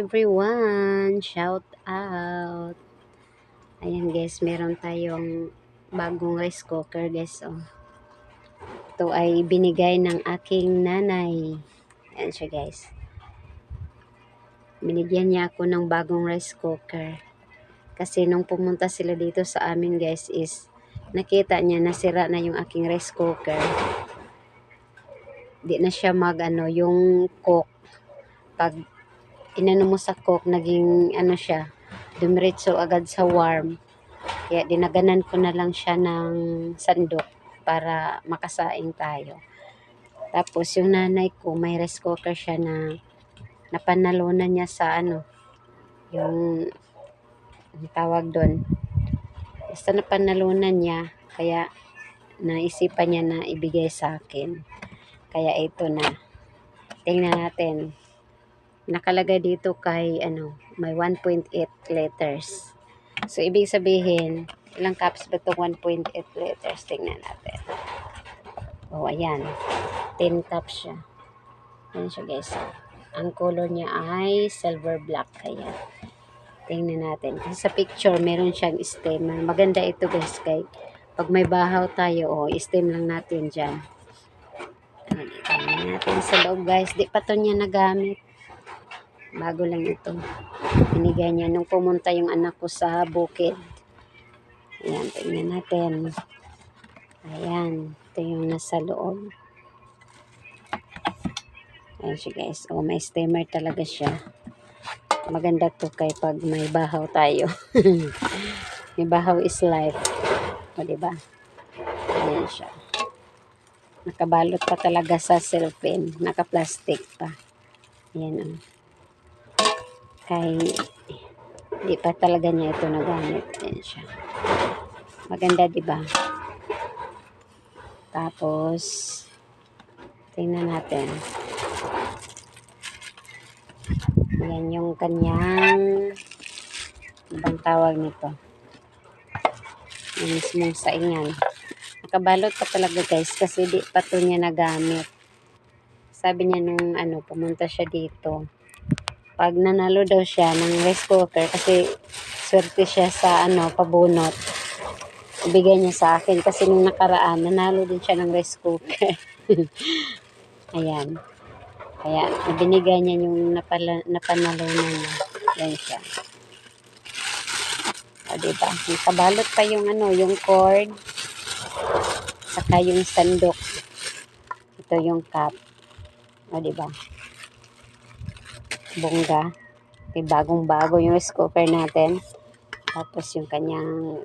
everyone! Shout out! Ayan guys, meron tayong bagong rice cooker guys. Oh. Ito ay binigay ng aking nanay. Ayan siya guys. Binigyan niya ako ng bagong rice cooker. Kasi nung pumunta sila dito sa amin guys is nakita niya nasira na yung aking rice cooker. Di na siya yung cook. Pag inano mo sa cook, naging siya, dumiretso agad sa warm. Kaya dinaganan ko na lang siya ng sandok para makasaing tayo. Tapos yung nanay ko, may rice cooker siya na napanalunan niya sa yung tawag doon. Basta napanalunan niya, kaya naisipan niya na ibigay sa akin. Kaya ito na. Tingnan natin. Nakalagay dito kay may 1.8 liters. So ibig sabihin, ilang cups ba itong 1.8 liters? Tingnan natin. Oh, ayan. 10 cups siya. Ayan siya guys. Ang color niya ay silver black. Ayan. Tingnan natin. Kasi sa picture, meron siyang stem. Maganda ito guys. Kay pag may bahaw tayo, stem lang natin dyan. Tingnan natin sa loob guys. Di pa to niya nagamit. Bago lang ito. Binigay niya nung pumunta yung anak ko sa bukid. Ayan, tingnan natin. Ayan, ito yung nasa loob. Ayan siya guys. Oh, may steamer talaga siya. Maganda to kay pag may bahaw tayo. May bahaw is life. O, diba? Ayan siya. Nakabalot pa talaga sa cellophane. Naka-plastic pa. Ayan o. Kay di pa talaga niya ito nagamit. Ayan siya. Maganda, diba? Tapos, tingnan natin. Ayan yung kanyang ibang tawag nito. Yung mismong saingan. Nakabalot pa talaga guys kasi di pa to niya nagamit. Sabi niya nung pumunta siya dito. Pag nanalo daw siya ng rice cooker kasi swerte siya sa pabunot. Ibigay niya sa akin kasi nung nakaraan nanalo din siya ng rice cooker. Ayan. Kaya binigay niya yung napanalunan niya. Yan siya. O diba? Nakabalot pa yung yung cord. Saka yung sandok. Ito yung cup. O diba? Bongga. Bagong-bago yung rice cooker natin. Tapos yung kanyang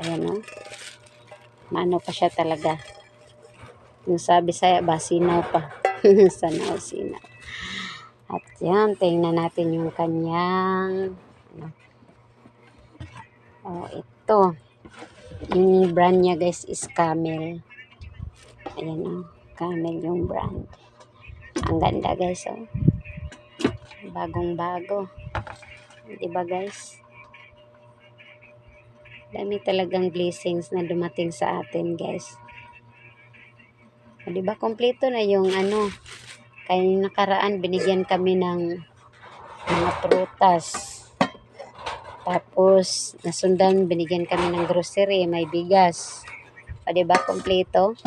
ayan o. Maano pa siya talaga. Yung sabi saya ba, sinaw pa. Sinaw. At yan, tingnan natin yung kanyang ito. Yung brand niya guys is Camel. Ayan o. Camel yung brand. Ang ganda guys o. Bagong-bago. Diba guys? Dami talagang blessings na dumating sa atin guys. Diba kompleto na yung kaya nakaraan binigyan kami ng mga prutas. Tapos nasundan binigyan kami ng grocery, may bigas. O diba kompleto?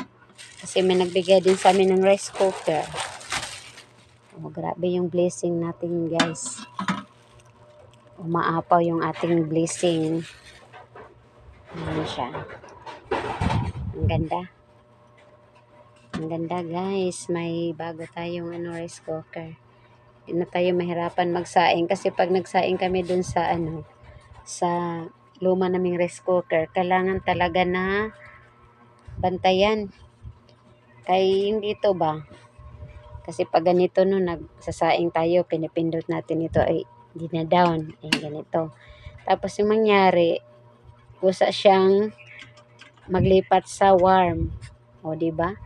Kasi may nagbigay din sa amin ng rice cooker. Oh, grabe yung blessing natin guys. Umaapaw yung ating blessing. Ayan siya. Ang ganda. Ang ganda guys. May bago tayong rice cooker. Hindi na tayo mahirapan magsaing. Kasi pag nagsaing kami dun sa sa luma naming rice cooker, kailangan talaga na bantayan. Kaya hindi ito ba? Kasi pag ganito nagsasaing tayo, pinipindot natin ito ay dina-down. Ay ganito. Tapos yung mangyari, kusa siyang maglipat sa warm. O diba?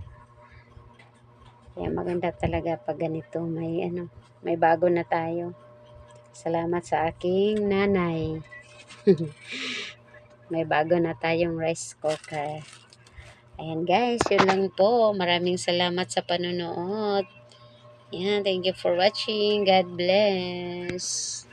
Kaya maganda talaga pag ganito. May bago na tayo. Salamat sa aking nanay. May bago na tayong rice cooker. Ayan guys, yun lang po. Maraming salamat sa panonood. Yan, thank you for watching. God bless.